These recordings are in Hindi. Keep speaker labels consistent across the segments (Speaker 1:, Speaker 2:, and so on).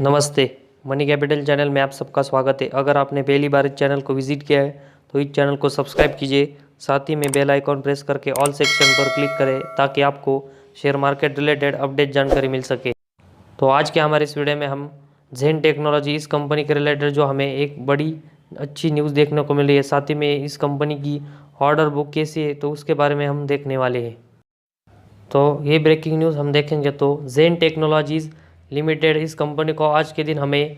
Speaker 1: नमस्ते। मनी कैपिटल चैनल में आप सबका स्वागत है। अगर आपने पहली बार इस चैनल को विजिट किया है तो इस चैनल को सब्सक्राइब कीजिए, साथ ही में बेल आइकॉन प्रेस करके ऑल सेक्शन पर क्लिक करें ताकि आपको शेयर मार्केट रिलेटेड अपडेट जानकारी मिल सके। तो आज के हमारे इस वीडियो में हम ज़ेन टेक्नोलॉजी, इस कंपनी के रिलेटेड जो हमें एक बड़ी अच्छी न्यूज़ देखने को मिली है, साथ ही में इस कंपनी की ऑर्डर बुक कैसी है तो उसके बारे में हम देखने वाले हैं। तो ये ब्रेकिंग न्यूज़ हम देखेंगे तो ज़ेन टेक्नोलॉजीज़ लिमिटेड, इस कंपनी को आज के दिन हमें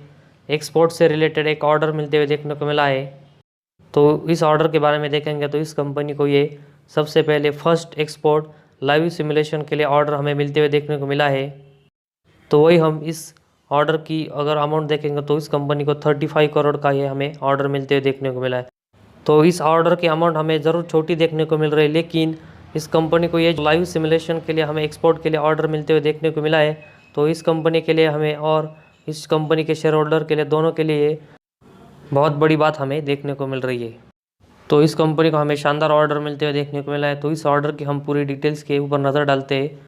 Speaker 1: एक्सपोर्ट से रिलेटेड एक ऑर्डर मिलते हुए देखने को मिला है। तो इस ऑर्डर के बारे में देखेंगे तो इस कंपनी को ये सबसे पहले फर्स्ट एक्सपोर्ट लाइव सिमुलेशन के लिए ऑर्डर हमें मिलते हुए देखने को मिला है। तो वही हम इस ऑर्डर की अगर अमाउंट देखेंगे तो इस कंपनी को 35 करोड़ का ये हमें ऑर्डर मिलते हुए देखने को मिला है। तो इस ऑर्डर की अमाउंट हमें ज़रूर छोटी देखने को मिल रही है, लेकिन इस कंपनी को ये लाइव सिमुलेशन के लिए हमें एक्सपोर्ट के लिए ऑर्डर मिलते हुए देखने को मिला है। तो इस कंपनी के लिए हमें और इस कंपनी के शेयर होल्डर के लिए, दोनों के लिए बहुत बड़ी बात हमें देखने को मिल रही है। तो इस कंपनी को हमें शानदार ऑर्डर मिलते हुए देखने को मिला है। तो इस ऑर्डर की हम पूरी डिटेल्स के ऊपर नज़र डालते हैं।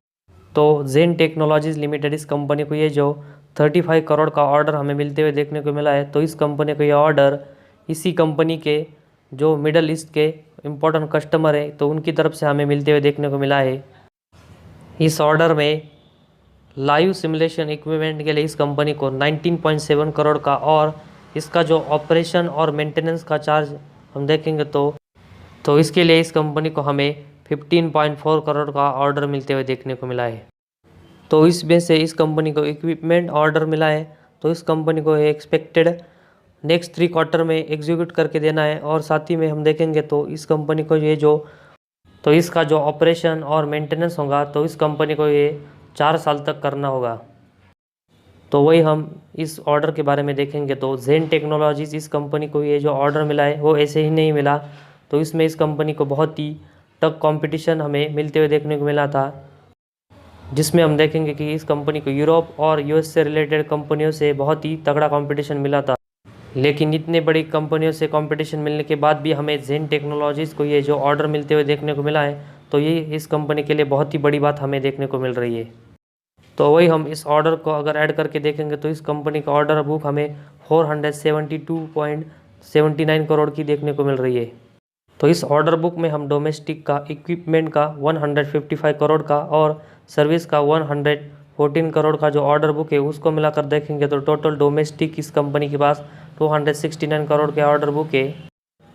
Speaker 1: तो ज़ेन टेक्नोलॉजीज़ लिमिटेड, इस कंपनी को ये जो 35 करोड़ का ऑर्डर हमें मिलते हुए देखने को मिला है, तो इस कंपनी को ये ऑर्डर इसी कंपनी के जो मिडल ईस्ट के इम्पोर्टेंट कस्टमर है तो उनकी तरफ से हमें मिलते हुए देखने को मिला है। इस ऑर्डर में लाइव सिमुलेशन इक्विपमेंट के लिए इस कंपनी को 19.7 करोड़ का, और इसका जो ऑपरेशन और मेंटेनेंस का चार्ज हम देखेंगे तो इसके लिए इस कंपनी को हमें 15.4 करोड़ का ऑर्डर मिलते हुए देखने को मिला है। तो इसमें से इस कंपनी को इक्विपमेंट ऑर्डर मिला है, तो इस कंपनी को एक्सपेक्टेड नेक्स्ट 3 क्वार्टर में एग्जीक्यूट करके देना है। और साथ ही में हम देखेंगे तो इस कंपनी को ये जो तो इसका जो ऑपरेशन और मेंटेनेंस होगा तो इस कंपनी को ये 4 साल तक करना होगा। तो वही हम इस ऑर्डर के बारे में देखेंगे तो ज़ेन टेक्नोलॉजीज़, इस कंपनी को ये जो ऑर्डर मिला है वो ऐसे ही नहीं मिला। तो इसमें इस कंपनी को बहुत ही टफ कंपटीशन हमें मिलते हुए देखने को मिला था, जिसमें हम देखेंगे कि इस कंपनी को यूरोप और यूएस से रिलेटेड कंपनियों से बहुत ही तगड़ा कंपटीशन मिला था। लेकिन इतने बड़ी कंपनियों से कंपटीशन मिलने के बाद भी हमें ज़ेन टेक्नोलॉजीज़ को ये जो ऑर्डर मिलते हुए देखने को मिला है, तो ये इस कंपनी के लिए बहुत ही बड़ी बात हमें देखने को मिल रही है। तो वही हम इस ऑर्डर को अगर ऐड करके देखेंगे तो इस कंपनी का ऑर्डर बुक हमें 472.79 करोड़ की देखने को मिल रही है। तो इस ऑर्डर बुक में हम डोमेस्टिक का, इक्विपमेंट का 155 करोड़ का और सर्विस का 114 करोड़ का जो ऑर्डर बुक है उसको मिलाकर देखेंगे तो टोटल डोमेस्टिक इस कंपनी के पास 269 करोड़ के ऑर्डर बुक है।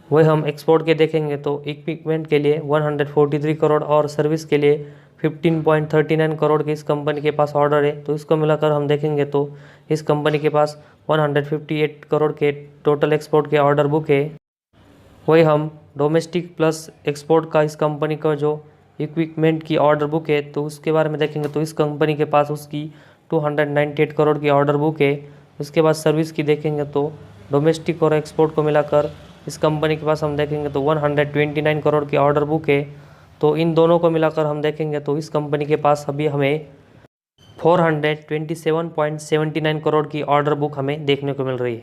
Speaker 1: वही हम एक्सपोर्ट के देखेंगे तो इक्विपमेंट के लिए 143 करोड़ और सर्विस के लिए 15.39 करोड़ के इस कंपनी के पास ऑर्डर है। तो इसको मिलाकर हम देखेंगे तो इस कंपनी के पास 158 करोड़ के टोटल एक्सपोर्ट के ऑर्डर बुक है। वही हम डोमेस्टिक प्लस एक्सपोर्ट का इस कंपनी का जो इक्विपमेंट की ऑर्डर बुक है तो उसके बारे में देखेंगे तो इस कंपनी के पास उसकी 298 करोड़ की ऑर्डर बुक है। उसके बाद सर्विस की देखेंगे तो डोमेस्टिक और एक्सपोर्ट को मिलाकर इस कंपनी के पास हम देखेंगे तो 129 करोड़ की ऑर्डर बुक है। तो इन दोनों को मिलाकर हम देखेंगे तो इस कंपनी के पास अभी हमें 427.79 करोड़ की ऑर्डर बुक हमें देखने को मिल रही है।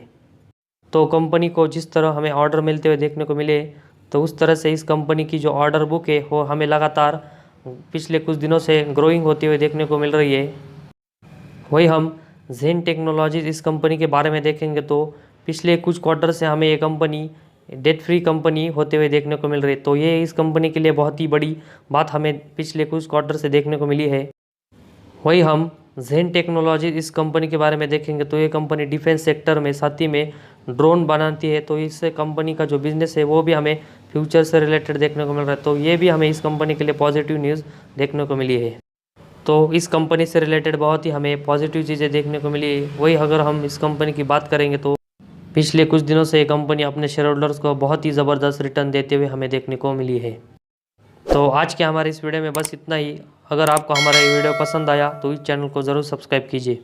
Speaker 1: तो कंपनी को जिस तरह हमें ऑर्डर मिलते हुए देखने को मिले तो उस तरह से इस कंपनी की जो ऑर्डर बुक है वो हमें लगातार पिछले कुछ दिनों से ग्रोइंग होते हुए देखने को मिल रही है। वही हम ज़ेन टेक्नोलॉजीज़, इस कंपनी के बारे में देखेंगे तो पिछले कुछ क्वार्टर से हमें ये कंपनी डेट फ्री कंपनी होते हुए देखने को मिल रही है। तो ये इस कंपनी के लिए बहुत ही बड़ी बात हमें पिछले कुछ क्वार्टर से देखने को मिली है। वही हम ज़ेन टेक्नोलॉजी, इस कंपनी के बारे में देखेंगे तो ये कंपनी डिफेंस सेक्टर में, साथ ही में ड्रोन बनाती है। तो इस कंपनी का जो बिज़नेस है वो भी हमें फ्यूचर से रिलेटेड देखने को मिल रहा है। तो ये भी हमें इस कंपनी के लिए पॉजिटिव न्यूज़ देखने को मिली है। तो इस कंपनी से रिलेटेड बहुत ही हमें पॉजिटिव चीज़ें देखने को मिली है। वही अगर हम इस कंपनी की बात करेंगे तो पिछले कुछ दिनों से ये कंपनी अपने शेयर होल्डर्स को बहुत ही ज़बरदस्त रिटर्न देते हुए हमें देखने को मिली है। तो आज के हमारे इस वीडियो में बस इतना ही। अगर आपको हमारा ये वीडियो पसंद आया तो इस चैनल को ज़रूर सब्सक्राइब कीजिए।